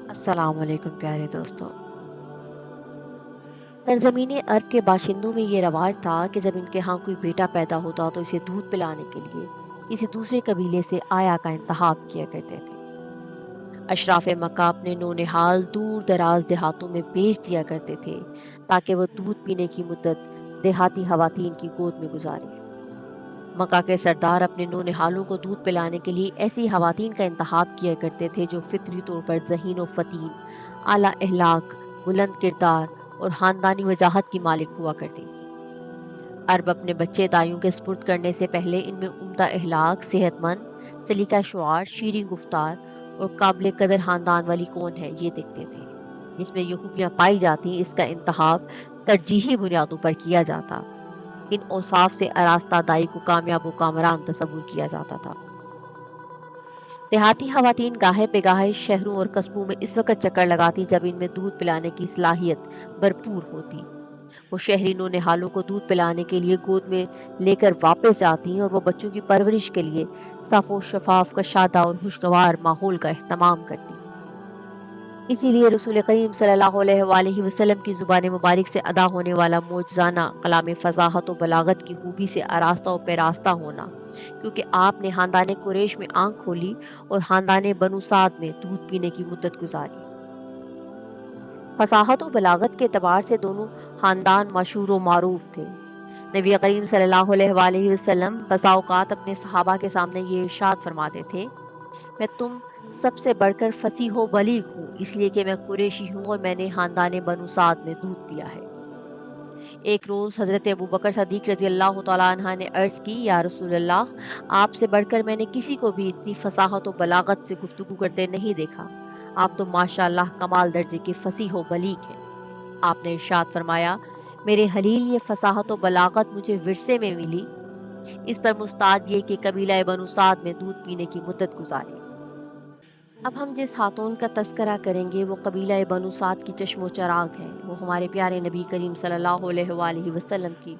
السلام علیکم پیارے دوستوں۔ سرزمین عرب کے باشندوں میں یہ رواج تھا کہ جب ان کے ہاں کوئی بیٹا پیدا ہوتا تو اسے دودھ پلانے کے لیے کسی دوسرے قبیلے سے آیا کا انتخاب کیا کرتے تھے۔ اشراف مکہ اپنے نونہال دور دراز دیہاتوں میں بیچ دیا کرتے تھے تاکہ وہ دودھ پینے کی مدت دیہاتی خواتین کی گود میں گزارے۔ مکہ کے سردار اپنے نونہالوں کو دودھ پلانے کے لیے ایسی خواتین کا انتخاب کیا کرتے تھے جو فطری طور پر ذہین و فتین، اعلیٰ اخلاق، بلند کردار اور خاندانی وجاہت کی مالک ہوا کرتی تھیں۔ عرب اپنے بچے دائیوں کے سپرد کرنے سے پہلے ان میں عمدہ اخلاق، صحت مند، سلیقہ شعار، شیریں گفتار اور قابل قدر خاندان والی کون ہے یہ دیکھتے تھے۔ جس میں یہ خوبیاں پائی جاتی اس کا انتخاب ترجیحی بنیادوں پر کیا جاتا۔ ان اوصاف سے آراستہ دائی کو کامیاب و کامران تصور کیا جاتا تھا۔ دیہاتی خواتین گاہے پہ گاہے شہروں اور قصبوں میں اس وقت چکر لگاتی جب ان میں دودھ پلانے کی صلاحیت بھرپور ہوتی۔ وہ شہری نونہالوں کو دودھ پلانے کے لیے گود میں لے کر واپس جاتی اور وہ بچوں کی پرورش کے لیے صاف و شفاف کشادہ اور خوشگوار ماحول کا اہتمام کرتی۔ اسی لیے رسول کریم صلی اللہ علیہ وآلہ وسلم کی زبان مبارک سے ادا ہونے والا معجزانہ کلام فصاحت و بلاغت کی خوبی سے آراستہ و پیراستہ ہونا، کیونکہ آپ نے خاندان قریش میں آنکھ کھولی اور خاندان بنو سعد میں دودھ پینے کی مدت گزاری۔ فصاحت و بلاغت کے اعتبار سے دونوں خاندان مشہور و معروف تھے۔ نبی کریم صلی اللہ علیہ وآلہ وسلم بسا اوقات اپنے صحابہ کے سامنے یہ ارشاد فرماتے تھے، میں تم سب سے بڑھ کر فصیح و بلیغ ہوں، اس لیے کہ میں قریشی ہوں اور میں نے خاندان بنو سعد میں دودھ پیا ہے۔ ایک روز حضرت ابوبکر صدیق رضی اللہ تعالیٰ عنہ نے عرض کی، یا رسول اللہ، آپ سے بڑھ کر میں نے کسی کو بھی اتنی فصاحت و بلاغت سے گفتگو کرتے نہیں دیکھا، آپ تو ماشاء اللہ کمال درجے کے فصیح و بلیغ ہیں۔ آپ نے ارشاد فرمایا، میرے خلیل، یہ فصاحت و بلاغت مجھے ورثے میں ملی، اس پر مستعد یہ کہ قبیلہ بنو سعد میں دودھ پینے کی مدت گزاری۔ اب ہم جس خاتون کا تذکرہ کریں گے وہ قبیلہ بنو سعد کی چشم و چراغ ہیں۔ وہ ہمارے پیارے نبی کریم صلی اللہ علیہ وآلہ وسلم کی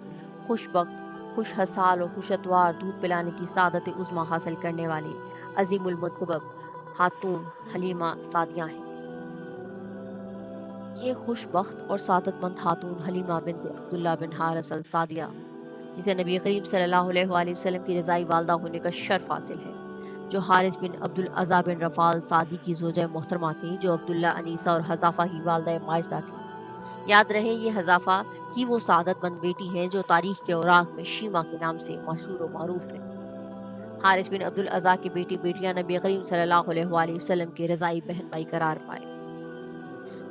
خوش بخت، خوش حصال اور خوش اتوار دودھ پلانے کی سعادت عظمیٰ حاصل کرنے والی عظیم المرتبہ خاتون حلیمہ سعدیہ ہیں۔ یہ خوش بخت اور سعادت مند خاتون حلیمہ بنت عبداللہ بن حارث السعدیہ، جسے نبی کریم صلی اللہ علیہ وآلہ وسلم کی رضائی والدہ ہونے کا شرف حاصل ہے، جو حارث بن عبدالعزیٰ بن رفال سعدی کی زوجہ محترمہ تھیں، جو عبداللہ انیسہ اور حذافہ کی والدہ ماجدہ تھیں۔ یاد رہے یہ حذافہ کی وہ سعادت مند بیٹی ہیں جو تاریخ کے اوراق میں شیما کے نام سے مشہور و معروف ہیں۔ حارث بن عبدالعزیٰ کی بیٹی بیٹیاں نبی کریم صلی اللہ علیہ وآلہ وسلم کے رضائی بہن بھائی قرار پائے۔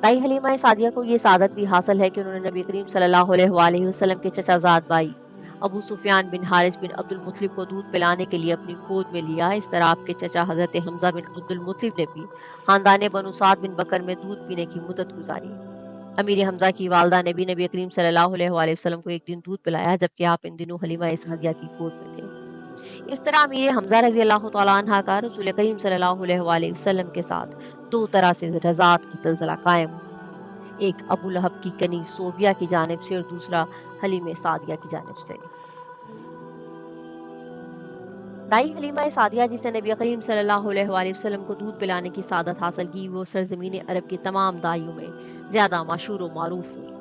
دائی حلیمہ سعدیہ کو یہ سعادت بھی حاصل ہے کہ انہوں نے نبی کریم صلی اللہ علیہ وآلہ وسلم کے چچا زاد بھائی ابو سفیان بن حارث بن عبد المطلب کو دودھ پلانے کے لیے اپنی گود میں لیا۔ اس طرح آپ کے چچا حضرت حمزہ بن عبد المطلب نے بھی خاندان بنو سعد بن بکر میں دودھ پینے کی مدت گزاری۔ امیر حمزہ کی والدہ نے بھی نبی کریم صلی اللہ علیہ وآلہ وسلم کو ایک دن دودھ پلایا جبکہ آپ ان دنوں حلیمہ سعدیہ کی گود میں تھے۔ اس طرح امیر حمزہ رضی اللہ تعالیٰ عنہ کا رسول کریم صلی اللہ علیہ وآلہ وسلم کے ساتھ دو طرح سے رضاعت کا سلسلہ قائم ہوا، ایک ابو لہب کی کنی صوبیہ کی جانب سے اور دوسرا حلیمہ سعدیہ کی جانب سے۔ دائی حلیمہ سعدیہ جس نے نبی کریم صلی اللہ علیہ وآلہ وسلم کو دودھ پلانے کی سعادت حاصل کی، وہ سرزمین عرب کی تمام دائیوں میں زیادہ مشہور و معروف ہوئی۔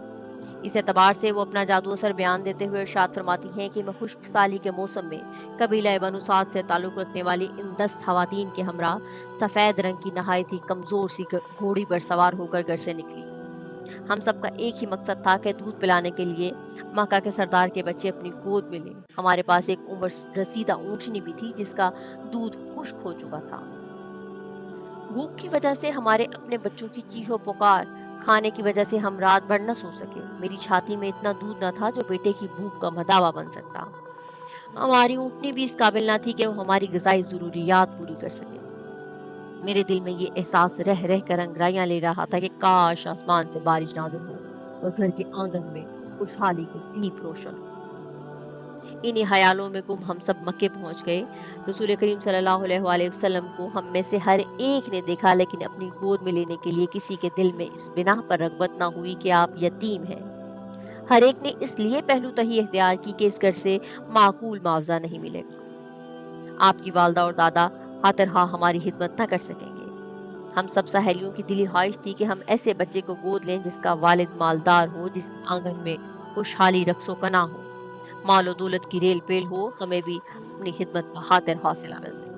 اس اعتبار سے وہ اپنا جادو اثر بیان دیتے ہوئے ارشاد فرماتی ہیں کہ میں خشک سالی کے موسم میں قبیلہ بنو سعد سے تعلق رکھنے والی ان 10 خواتین کے ہمراہ سفید رنگ کی نہایت ہی کمزور سی گھوڑی پر سوار ہو کر گھر سے نکلی۔ ہم سب کا ایک ہی مقصد تھا کہ دودھ پلانے کے لیے مکہ کے سردار کے بچے اپنی گود میں لیں۔ ہمارے پاس ایک عمر رسیدہ اونٹنی بھی تھی جس کا دودھ خشک ہو چکا تھا۔ بھوک کی وجہ سے ہمارے اپنے بچوں کی چیخ و پکار، کھانے کی وجہ سے ہم رات بھر نہ سو سکے۔ میری چھاتی میں اتنا دودھ نہ تھا جو بیٹے کی بھوک کا مداوا بن سکتا۔ ہماری اونٹنی بھی اس قابل نہ تھی کہ وہ ہماری غذائی ضروریات پوری کر سکے۔ میرے دل میں یہ احساس رہ رہ کر انگرائیاں لے رہا تھا کہ کاش آسمان سے بارش نازل ہو اور گھر کے آنگن میں خوشحالی کے دیپ روشن ہو۔ انہی خیالوں میں گم ہم سب مکے پہنچ گئے۔ رسول کریم صلی اللہ علیہ وآلہ وسلم کو ہم میں سے ہر ایک نے دیکھا، لیکن اپنی گود میں لینے کے لیے کسی کے دل میں اس بنا پر رغبت نہ ہوئی کہ آپ یتیم ہیں۔ ہر ایک نے اس لیے پہلو تہی اختیار کی کہ اس گھر سے معقول معاوضہ نہیں ملے گا، آپ کی والدہ اور دادا خاطر خواہ ہماری خدمت نہ کر سکیں گے۔ ہم سب سہیلیوں کی دلی خواہش تھی کہ ہم ایسے بچے کو گود لیں جس کا والد مالدار ہو، جس کے آنگن میں خوشحالی رقص و کنا ہو، مال و دولت کی ریل پیل ہو، ہمیں بھی اپنی خدمت کا خاطر حوصلہ مل سکے۔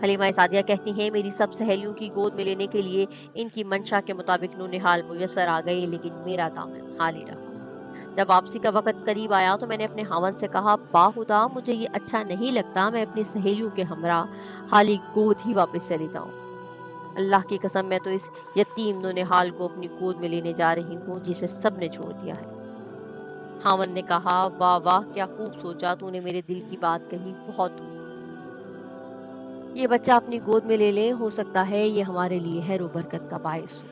حلیمہ سعدیہ کہتی ہیں میری سب سہیلیوں کی گود میں لینے کے لیے ان کی منشا کے مطابق نونہال میسر آ گئی، لیکن میرا دامن خالی رہا۔ جب واپسی کا وقت قریب آیا تو میں نے اپنے خاوند سے کہا، باخدا مجھے یہ اچھا نہیں لگتا، میں اپنی سہیلیوں کے ہمراہ خالی گود ہی واپس چلی جاؤں۔ اللہ کی قسم میں تو اس یتیم نونہال کو اپنی گود میں لینے جا رہی ہوں جسے سب نے چھوڑ دیا ہے۔ خاوند نے کہا، واہ واہ کیا خوب سوچا، تو نے میرے دل کی بات کہی، بہت خوب۔ یہ بچہ اپنی گود میں لے لیں، ہو سکتا ہے یہ ہمارے لیے خیر و برکت کا باعث ہو۔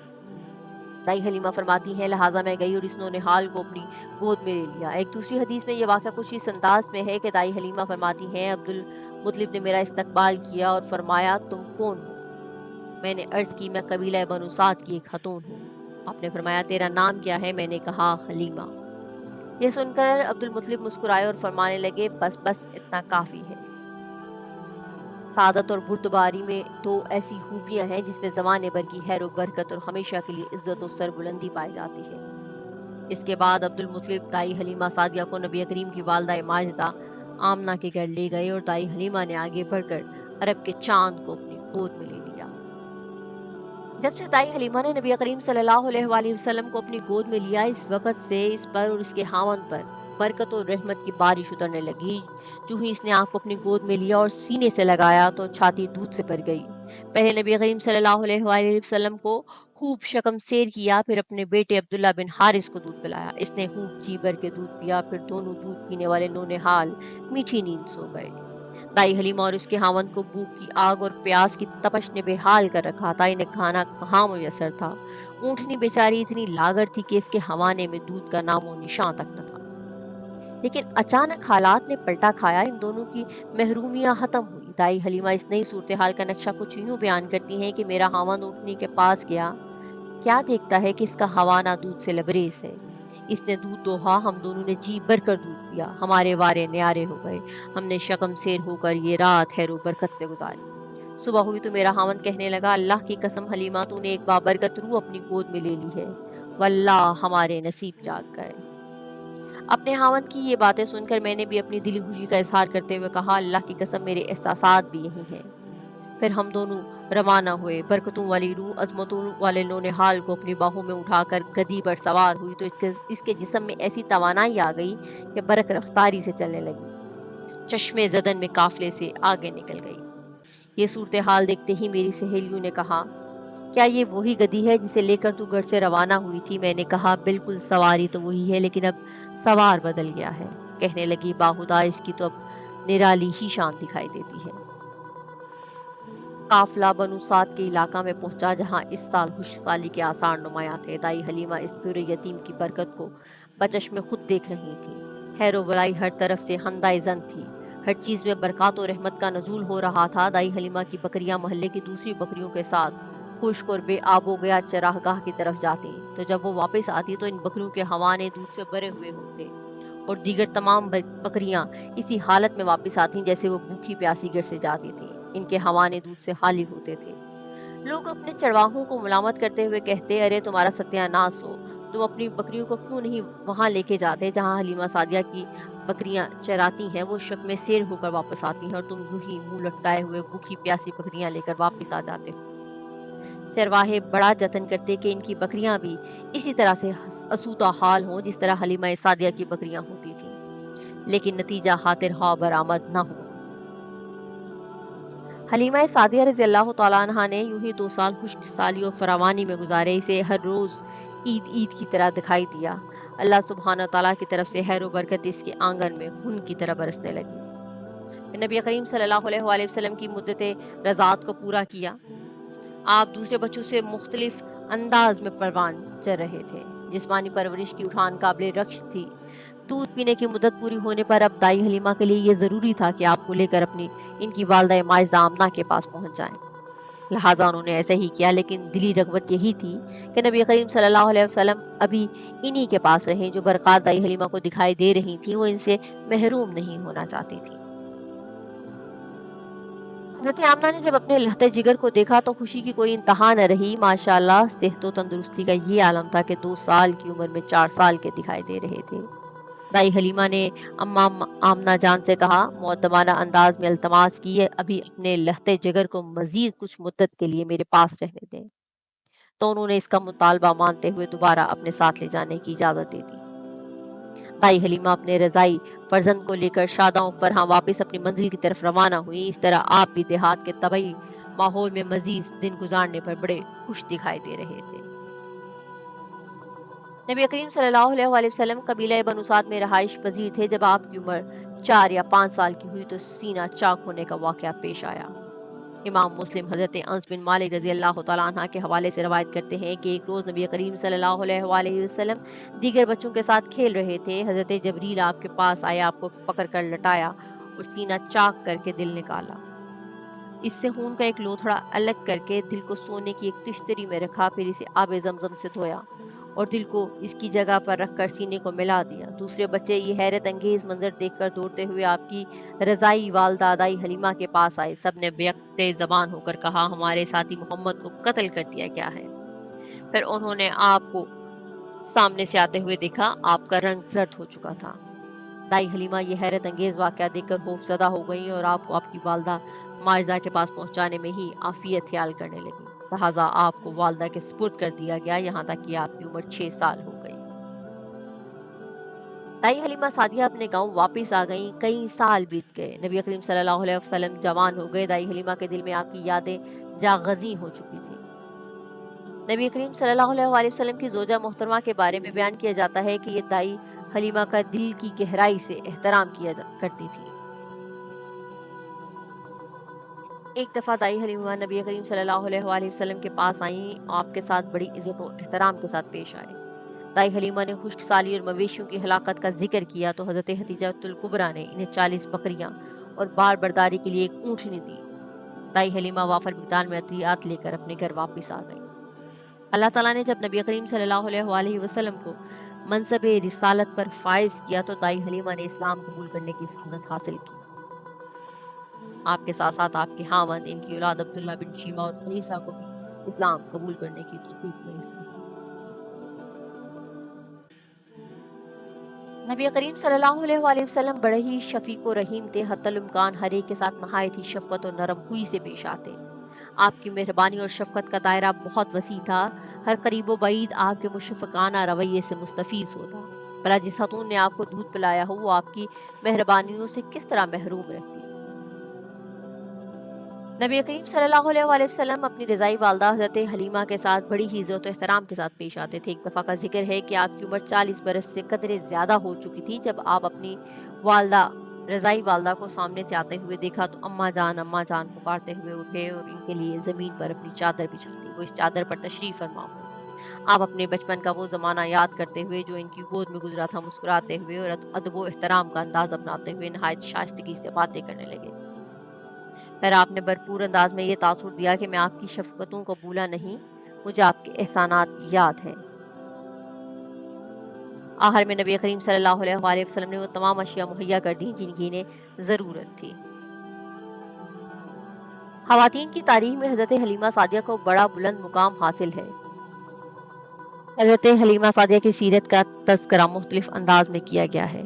دائی حلیمہ فرماتی ہیں لہٰذا میں گئی اور اس نونہال کو اپنی گود میں لے لیا۔ ایک دوسری حدیث میں یہ واقعہ کچھ اس انداز میں ہے کہ دائی حلیمہ فرماتی ہیں عبد المطلب نے میرا استقبال کیا اور فرمایا، تم کون ہو؟ میں نے عرض کی، میں قبیلہ بنو سعد کی ایک خاتون ہوں۔ آپ نے فرمایا، تیرا نام کیا ہے؟ میں نے کہا، حلیمہ۔ یہ سن کر عبد المطلب مسکرائے اور فرمانے لگے، بس بس اتنا کافی ہے۔ سعادت اور بردباری میں تو ایسی خوبیاں ہیں جس میں زمانے بھر کی خیر و برکت اور ہمیشہ کے لیے عزت و سربلندی پائی جاتی ہے۔ اس کے بعد عبد المطلب دائی حلیمہ سعدیہ کو نبی کریم کی والدہ ماجدہ آمنہ کے گھر لے گئے اور دائی حلیمہ نے آگے بڑھ کر عرب کے چاند کو اپنی گود میں لے لیا۔ جب سے دائی حلیمہ نے نبی کریم صلی اللہ علیہ وآلہ وسلم کو اپنی گود میں لیا، اس وقت سے اس پر اور اس کے خاوند پر برکت اور رحمت کی بارش اترنے لگی۔ جو ہی اس نے آپ کو اپنی گود میں لیا اور سینے سے لگایا تو چھاتی دودھ سے بھر گئی۔ پہلے نبی کریم صلی اللہ علیہ وآلہ وسلم کو خوب شکم سیر کیا، پھر اپنے بیٹے عبداللہ بن حارث کو دودھ پلایا۔ اس نے خوب جی بھر کے دودھ پیا، پھر دونوں دودھ پینے والے نونہال میٹھی نیند سو گئے۔ دائی حلیمہ اور اس کے خاوند کو بھوک کی آگ اور پیاس کی تپش نے بے حال کر رکھا تھا۔ انہیں کھانا کہاں میسر تھا۔ اونٹنی بیچاری اتنی لاغر تھی کہ اس کے ہوانے میں دودھ کا نام و نشان تک نہ تھا۔ لیکن اچانک حالات نے پلٹا کھایا، ان دونوں کی محرومیاں ختم ہوئی۔ دائی حلیمہ اس نئی صورتحال کا نقشہ کچھ یوں بیان کرتی ہیں کہ میرا خاوند اونٹنی کے پاس گیا، کیا دیکھتا ہے کہ اس کا ہوانا دودھ سے لبریز ہے۔ اس نے دودھ دوہا، ہم دونوں نے جی بھر کر دودھ پیا، ہمارے وارے نیارے ہو گئے، ہم نے شکم سیر ہو کر یہ رات خیر و برکت سے گزاری۔ صبح ہوئی تو میرا خاوند کہنے لگا، اللہ کی قسم حلیمہ تو نے ایک بابرکت روح اپنی گود میں لے لی ہے، واللہ ہمارے نصیب جاگ گئے۔ اپنے خاوند کی یہ باتیں سن کر میں نے بھی اپنی دلی خوشی کا اظہار کرتے ہوئے کہا، اللہ کی قسم میرے احساسات بھی یہی ہیں۔ پھر ہم دونوں روانہ ہوئے۔ برکتوں والی روح عظمتوں والے نونہال کو اپنی باہوں میں اٹھا کر گدی پر سوار ہوئی تو اس کے جسم میں ایسی توانائی آ گئی کہ برق رفتاری سے چلنے لگی، چشمے زدن میں قافلے سے آگے نکل گئی۔ یہ صورتحال دیکھتے ہی میری سہیلیوں نے کہا، کیا یہ وہی گدی ہے جسے لے کر تو گھر سے روانہ ہوئی تھی؟ میں نے کہا، بالکل، سواری تو وہی ہے لیکن اب سوار بدل گیا ہے۔ کہنے لگی، باخدا اس کی تو اب نرالی ہی شان دکھائی دیتی ہے۔ قافلہ بنو سعد کے علاقہ میں پہنچا جہاں اس سال خشک سالی کے آثار نمایاں تھے۔ دائی حلیمہ اس در یتیم کی برکت کو بچشم خود دیکھ رہی تھی۔ خیر و برائی ہر طرف سے ہندائے زن تھی، ہر چیز میں برکات و رحمت کا نزول ہو رہا تھا۔ دائی حلیمہ کی بکریاں محلے کی دوسری بکریوں کے ساتھ خشک اور بے آب و گیا چراگاہ کی طرف جاتی، تو جب وہ واپس آتی تو ان بکریوں کے ہوانے دودھ سے بھرے ہوئے ہوتے اور دیگر تمام بکریاں اسی حالت میں واپس آتی جیسے وہ بھوکی پیاسی گھر سے جاتی تھیں، ان کے ہوانے دودھ سے خالی ہوتے تھے۔ لوگ اپنے چرواہوں کو ملامت کرتے ہوئے کہتے، ارے تمہارا ستیہ ناس ہو، تم اپنی بکریوں کو کیوں نہیں وہاں لے کے جاتے جہاں حلیمہ سعدیہ کی بکریاں چراتی ہیں؟ وہ شک میں سیر ہو کر واپس آتی ہیں اور تم یوں ہی منہ لٹکائے ہوئے بھوکی پیاسی بکریاں لے کر واپس آ جاتے ہو۔ چرواہے بڑا جتن کرتے کہ ان کی بکریاں بھی اسی طرح سے اسودہ حال ہوں جس طرح حلیمہ سعدیہ کی بکریاں ہوتی تھیں، لیکن نتیجہ خاطر خواہ برآمد نہ ہو۔ حلیمہ سعدیہ رضی اللہ تعالیٰ عنہا نے یوں ہی 2 سال خشک سالی اور فراوانی میں گزارے۔ اسے ہر روز عید کی طرح دکھائی دیا۔ اللہ سبحانہ تعالیٰ کی طرف سے خیر و برکت اس کے آنگن میں خون کی طرح برسنے لگی۔ نبی کریم صلی اللہ علیہ وآلہ وسلم کی مدت رضاعت کو پورا کیا۔ آپ دوسرے بچوں سے مختلف انداز میں پروان چڑھ رہے تھے۔ جسمانی پرورش کی اٹھان قابل رشک تھی۔ دودھ پینے کی مدت پوری ہونے پر اب دائی حلیمہ کے لیے یہ ضروری تھا کہ آپ کو لے کر ان کی والدہ ماجدہ آمنہ کے پاس پہنچ جائیں۔ لہٰذا انہوں نے ایسا ہی کیا، لیکن دلی رغبت یہی تھی کہ نبی کریم صلی اللہ علیہ وسلم ابھی انہی کے پاس رہیں۔ جو برکات دائی حلیمہ کو دکھائی دے رہی تھی وہ ان سے محروم نہیں ہونا چاہتی تھی۔ حضرت آمنہ نے جب اپنے لہتے جگر کو دیکھا تو خوشی کی کوئی انتہا نہ رہی۔ ماشاءاللہ صحت و تندرستی کا یہ عالم تھا کہ 2 سال کی عمر میں 4 سال کے دکھائی دے رہے تھے۔ دائی حلیمہ نے اماں آمنہ جان سے کہا، معدبانہ انداز میں التماس کی، ابھی اپنے لہتے جگر کو مزید کچھ مدت کے لیے میرے پاس رہنے دیں۔ تو انہوں نے اس کا مطالبہ مانتے ہوئے دوبارہ اپنے ساتھ لے جانے کی اجازت دے دی۔ دائی حلیمہ اپنے رضائی فرزند کو لے کر شاداں و فرحاں واپس اپنی منزل کی طرف روانہ ہوئی۔ اس طرح آپ بھی دیہات کے طبعی ماحول میں مزید دن گزارنے پر بڑے خوش دکھائی دے رہے تھے۔ نبی کریم صلی اللہ علیہ وسلم قبیلہ بنو سعد میں رہائش پذیر تھے۔ جب آپ کی عمر 4 یا 5 سال کی ہوئی تو سینہ چاک ہونے کا واقعہ پیش آیا۔ امام مسلم حضرت انس بن مالک رضی اللہ تعالیٰ عنہ کے حوالے سے روایت کرتے ہیں کہ ایک روز نبی کریم صلی اللہ علیہ وسلم دیگر بچوں کے ساتھ کھیل رہے تھے۔ حضرت جبریل آپ کے پاس آیا، آپ کو پکڑ کر لٹایا اور سینہ چاک کر کے دل نکالا۔ اس سے خون کا ایک لوتھڑا الگ کر کے دل کو سونے کی ایک تشتری میں رکھا، پھر اسے آب زمزم سے دھویا اور دل کو اس کی جگہ پر رکھ کر سینے کو ملا دیا۔ دوسرے بچے یہ حیرت انگیز منظر دیکھ کر دوڑتے ہوئے آپ کی رضائی والدہ دائی حلیمہ کے پاس آئے۔ سب نے بیک زبان ہو کر کہا، ہمارے ساتھی محمد کو قتل کر دیا گیا ہے۔ پھر انہوں نے آپ کو سامنے سے آتے ہوئے دیکھا، آپ کا رنگ زرد ہو چکا تھا۔ دائی حلیمہ یہ حیرت انگیز واقعہ دیکھ کر خوف زدہ ہو گئیں اور آپ کو آپ کی والدہ ماجدہ کے پاس پہنچانے میں ہی عافیت خیال کرنے لگی۔ لہٰذا آپ کو والدہ کے سپرد کر دیا گیا، یہاں تک کہ آپ کی عمر 6 سال ہو گئی۔ دائی حلیمہ سعدیہ اپنے گاؤں واپس آ گئیں۔ کئی سال بیت گئے، نبی کریم صلی اللہ علیہ وسلم جوان ہو گئے۔ دائی حلیمہ کے دل میں آپ کی یادیں جاغزیں ہو چکی تھیں۔ نبی کریم صلی اللہ علیہ وسلم کی زوجہ محترمہ کے بارے میں بیان کیا جاتا ہے کہ یہ دائی حلیمہ کا دل کی گہرائی سے احترام کیا کرتی تھی۔ ایک دفعہ دائی حلیمہ نبی کریم صلی اللہ علیہ وسلم کے پاس آئیں، آپ کے ساتھ بڑی عزت و احترام کے ساتھ پیش آئے۔ دائی حلیمہ نے خشک سالی اور مویشیوں کی ہلاکت کا ذکر کیا تو حضرت حدیجہ الکبریٰ نے انہیں 40 بکریاں اور بار برداری کے لیے ایک اونٹنی دی۔ دائی حلیمہ وافر مقدار میں عطیات لے کر اپنے گھر واپس آ گئی۔ اللہ تعالیٰ نے جب نبی کریم صلی اللہ علیہ وسلم کو منصب رسالت پر فائز کیا تو دائی حلیمہ نے اسلام قبول کرنے کی سعادت حاصل کی۔ آپ کے ساتھ ساتھ آپ کے خاوند، ان کی اولاد عبداللہ بن شیبہ اور خلیصہ کو بھی اسلام قبول کرنے کی توفیق میسر ہوئی۔ نبی کریم صلی اللہ علیہ وسلم بڑے ہی شفیق و رحیم تھے، حتی الامکان ہر ایک کے ساتھ نہایت ہی شفقت اور نرم خوئی سے پیش آتے۔ آپ کی مہربانی اور شفقت کا دائرہ بہت وسیع تھا، ہر قریب و بعید آپ کے مشفقانہ رویے سے مستفیض ہوتا۔ بھلا جس خاتون نے آپ کو دودھ پلایا ہو وہ آپ کی مہربانیوں سے کس طرح محروم رہتی۔ نبی کریم صلی اللہ علیہ وسلم اپنی رضائی والدہ حضرت حلیمہ کے ساتھ بڑی ہی عزت و احترام کے ساتھ پیش آتے تھے۔ ایک دفعہ کا ذکر ہے کہ آپ کی عمر 40 برس سے قدرے زیادہ ہو چکی تھی۔ جب آپ اپنی والدہ رضائی والدہ کو سامنے سے آتے ہوئے دیکھا تو اماں جان پکارتے ہوئے اٹھے اور ان کے لیے زمین پر اپنی چادر بچھا دی۔ وہ اس چادر پر تشریف فرما ہوئے۔ آپ اپنے بچپن کا وہ زمانہ یاد کرتے ہوئے جو ان کی گود میں گزرا تھا مسکراتے ہوئے اور ادب و احترام کا انداز اپناتے ہوئے نہایت شائستگی سے باتیں کرنے لگے۔ پھر آپ نے بھرپور انداز میں یہ تاثر دیا کہ میں آپ کی شفقتوں کو بھولا نہیں، مجھے آپ کے احسانات یاد ہیں۔ آخر میں نبی کریم صلی اللہ علیہ وسلم نے وہ تمام اشیاء مہیا کر دیں جن کی انہیں ضرورت تھی۔ خواتین کی تاریخ میں حضرت حلیمہ سعدیہ کو بڑا بلند مقام حاصل ہے۔ حضرت حلیمہ سعدیہ کی سیرت کا تذکرہ مختلف انداز میں کیا گیا ہے۔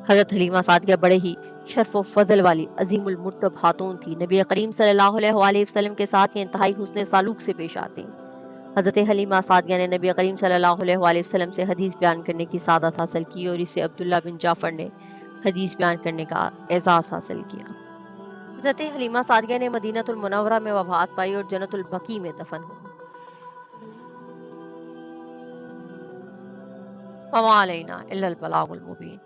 حضرت حلیمہ سعدیہ بڑے ہی شرف و فضل والی عظیم المرتب خاتون تھی۔ نبی کریم صلی اللہ علیہ وسلم کے ساتھ یہ انتہائی حسن سلوک سے پیش آتے ہیں۔ حضرت حلیمہ سعدیہ نے نبی کریم صلی اللہ علیہ وسلم سے حدیث بیان کرنے کی سعادت حاصل کی اور اس سے عبداللہ بن جعفر نے حدیث بیان کرنے کا اعزاز حاصل کیا۔ حضرت حلیمہ سعدیہ نے مدینہ المنورہ میں وفات پائی اور جنت البقیع میں دفن ہوئی۔ وما علینا الا البلاغ المبین۔